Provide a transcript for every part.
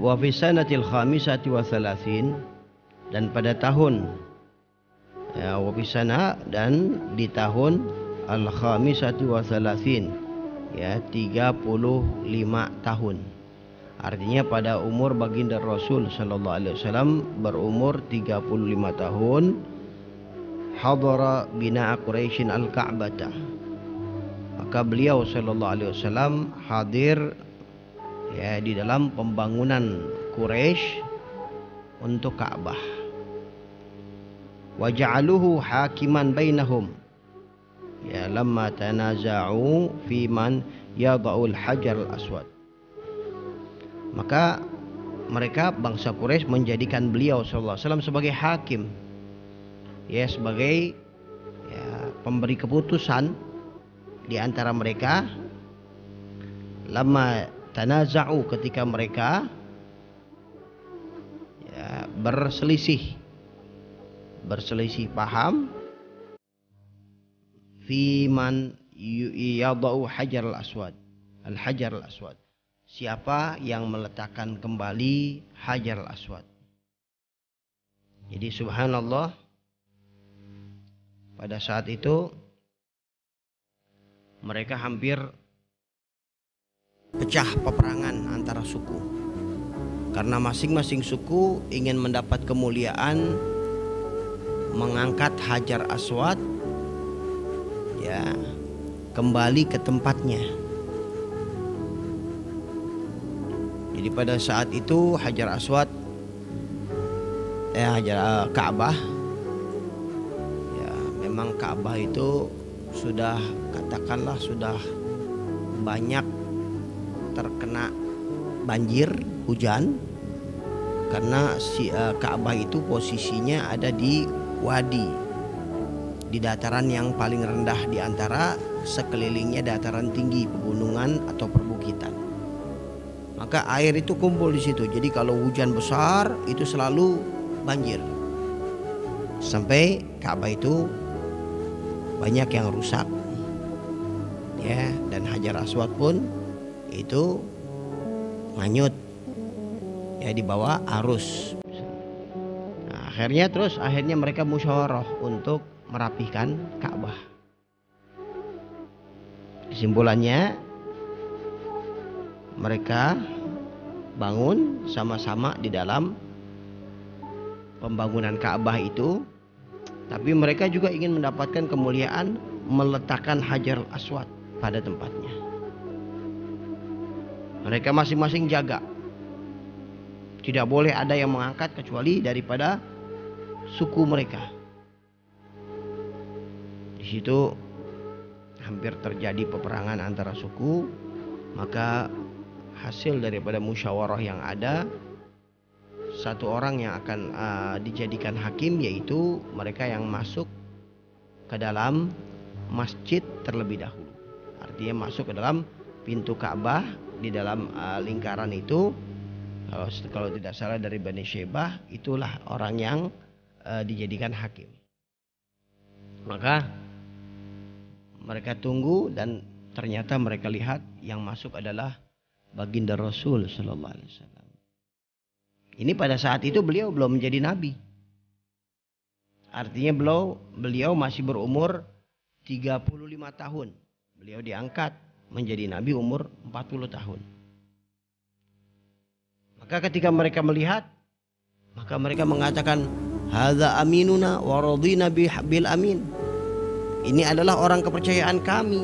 Wa fi sanatil khamisati wa thalathin, dan pada tahun wa fi sana, dan di tahun al khamisati wa thalathin, ya 35 tahun. Artinya pada umur baginda Rasul sallallahu alaihi wasallam berumur 35 tahun, hadara bina Quraisyin al-Ka'bata, maka beliau sallallahu alaihi wasallam hadir, ya, di dalam pembangunan Quraisy untuk Ka'bah. Wa ja'aluhu hakiman bainahum, ya, lamma tanaza'u fi man yada'ul hajar al-aswad. Maka mereka bangsa Quraisy menjadikan beliau sallallahu alaihi wasallam sebagai hakim, ya, sebagai, ya, pemberi keputusan di antara mereka. Lamma tanaza'u, ketika mereka, ya, berselisih paham, fi man yada'u hajar al-aswad, al-hajar al-aswad, siapa yang meletakkan kembali hajar al-aswad. Jadi subhanallah, pada saat itu mereka hampir pecah peperangan antara suku, karena masing-masing suku ingin mendapat kemuliaan mengangkat hajar aswad, ya, kembali ke tempatnya. Jadi pada saat itu hajar aswad, hajar Ka'bah, ya, memang Ka'bah itu sudah, katakanlah, sudah banyak terkena banjir hujan, karena si Ka'bah itu posisinya ada di wadi, di dataran yang paling rendah di antara sekelilingnya dataran tinggi, pegunungan atau perbukitan. Maka air itu kumpul di situ. Jadi kalau hujan besar itu selalu banjir, sampai Ka'bah itu banyak yang rusak, ya, dan hajar aswad pun itu nganyut, ya, di bawah arus. Nah, akhirnya mereka musyawarah untuk merapihkan Ka'bah. Kesimpulannya, mereka bangun sama-sama di dalam pembangunan Ka'bah itu, tapi mereka juga ingin mendapatkan kemuliaan meletakkan hajar aswad pada tempatnya. Mereka masing-masing jaga, tidak boleh ada yang mengangkat kecuali daripada suku mereka. Di situ hampir terjadi peperangan antara suku. Maka hasil daripada musyawarah yang ada, satu orang yang akan dijadikan hakim, yaitu mereka yang masuk ke dalam masjid terlebih dahulu. Artinya masuk ke dalam pintu Ka'bah, di dalam lingkaran itu. Kalau tidak salah dari Bani Syaibah, itulah orang yang dijadikan hakim. Maka mereka tunggu, dan ternyata mereka lihat yang masuk adalah baginda Rasul sallallahu alaihi wasallam. Ini pada saat itu beliau belum menjadi nabi. Artinya beliau masih berumur 35 tahun. Beliau diangkat menjadi nabi umur 40 tahun. Maka ketika mereka melihat, maka mereka mengatakan, hadza aminuna wa radina bil amin. Ini adalah orang kepercayaan kami,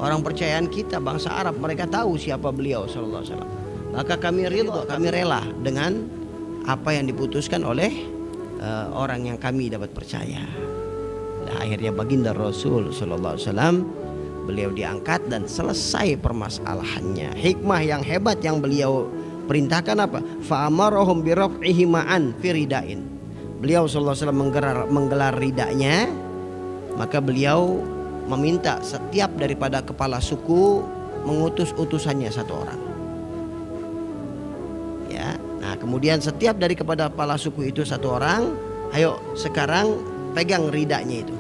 orang percayaan kita, bangsa Arab. Mereka tahu siapa beliau sallallahu alaihi wasallam. Maka kami ridha, kami rela dengan apa yang diputuskan oleh orang yang kami dapat percaya. Nah, akhirnya baginda Rasul sallallahu alaihi wasallam, beliau diangkat dan selesai permasalahannya. Hikmah yang hebat yang beliau perintahkan apa? Fa'amarahum biraf'ihi ma'an firidain. Beliau sallallahu alaihi wasallam menggelar ridanya, maka beliau meminta setiap daripada kepala suku mengutus utusannya satu orang. Ya, nah kemudian setiap dari kepada kepala suku itu satu orang, ayo sekarang pegang ridanya itu,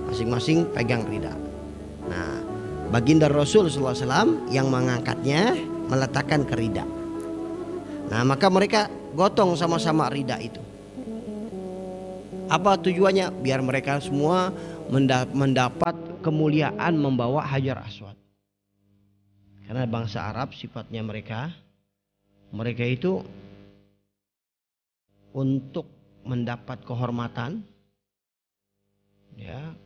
masing-masing pegang rida. Nah, baginda Rasul sallallahu alaihi wasallam yang mengangkatnya, meletakkan ke rida. Nah, maka mereka gotong sama-sama rida itu. Apa tujuannya? Biar mereka semua mendapat kemuliaan membawa Hajar Aswad. Karena bangsa Arab sifatnya mereka itu untuk mendapat kehormatan, ya,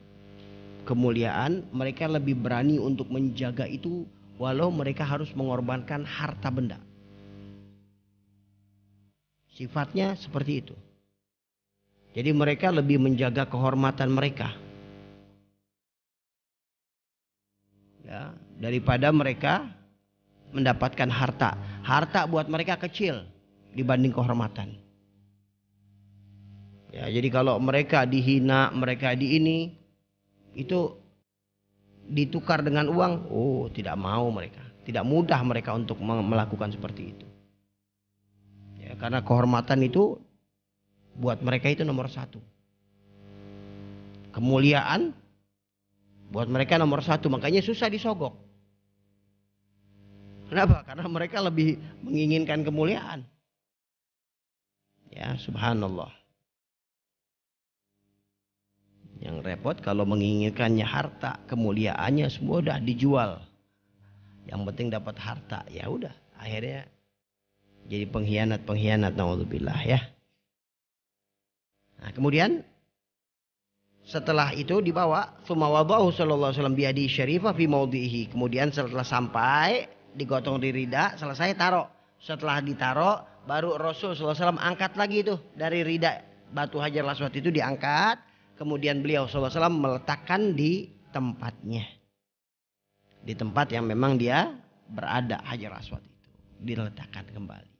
kemuliaan, mereka lebih berani untuk menjaga itu walau mereka harus mengorbankan harta benda. Sifatnya seperti itu. Jadi mereka lebih menjaga kehormatan mereka, ya, daripada mereka mendapatkan harta. Harta buat mereka kecil dibanding kehormatan. Ya, jadi kalau mereka dihina, mereka itu ditukar dengan uang, oh tidak mau mereka. Tidak mudah mereka untuk melakukan seperti itu. Ya, karena kehormatan itu buat mereka itu nomor satu. Kemuliaan buat mereka nomor satu. Makanya susah disogok. Kenapa? Karena mereka lebih menginginkan kemuliaan. Ya, subhanallah. Yang repot kalau menginginkannya harta, kemuliaannya semua udah dijual. Yang penting dapat harta. Ya udah, akhirnya jadi pengkhianat, naudzubillah, ya. Nah, kemudian setelah itu dibawa, tsumma wada'ahu sallallahu alaihi wasallam biadi syarifah fi maudhihi. Kemudian setelah sampai digotong di rida, selesai taruh. Setelah ditaruh, baru Rasul sallallahu alaihi wasallam angkat lagi itu dari rida, batu Hajar Aswad itu diangkat. Kemudian beliau sallallahu alaihi wasallam meletakkan di tempatnya. Di tempat yang memang dia berada, Hajar Aswad itu diletakkan kembali.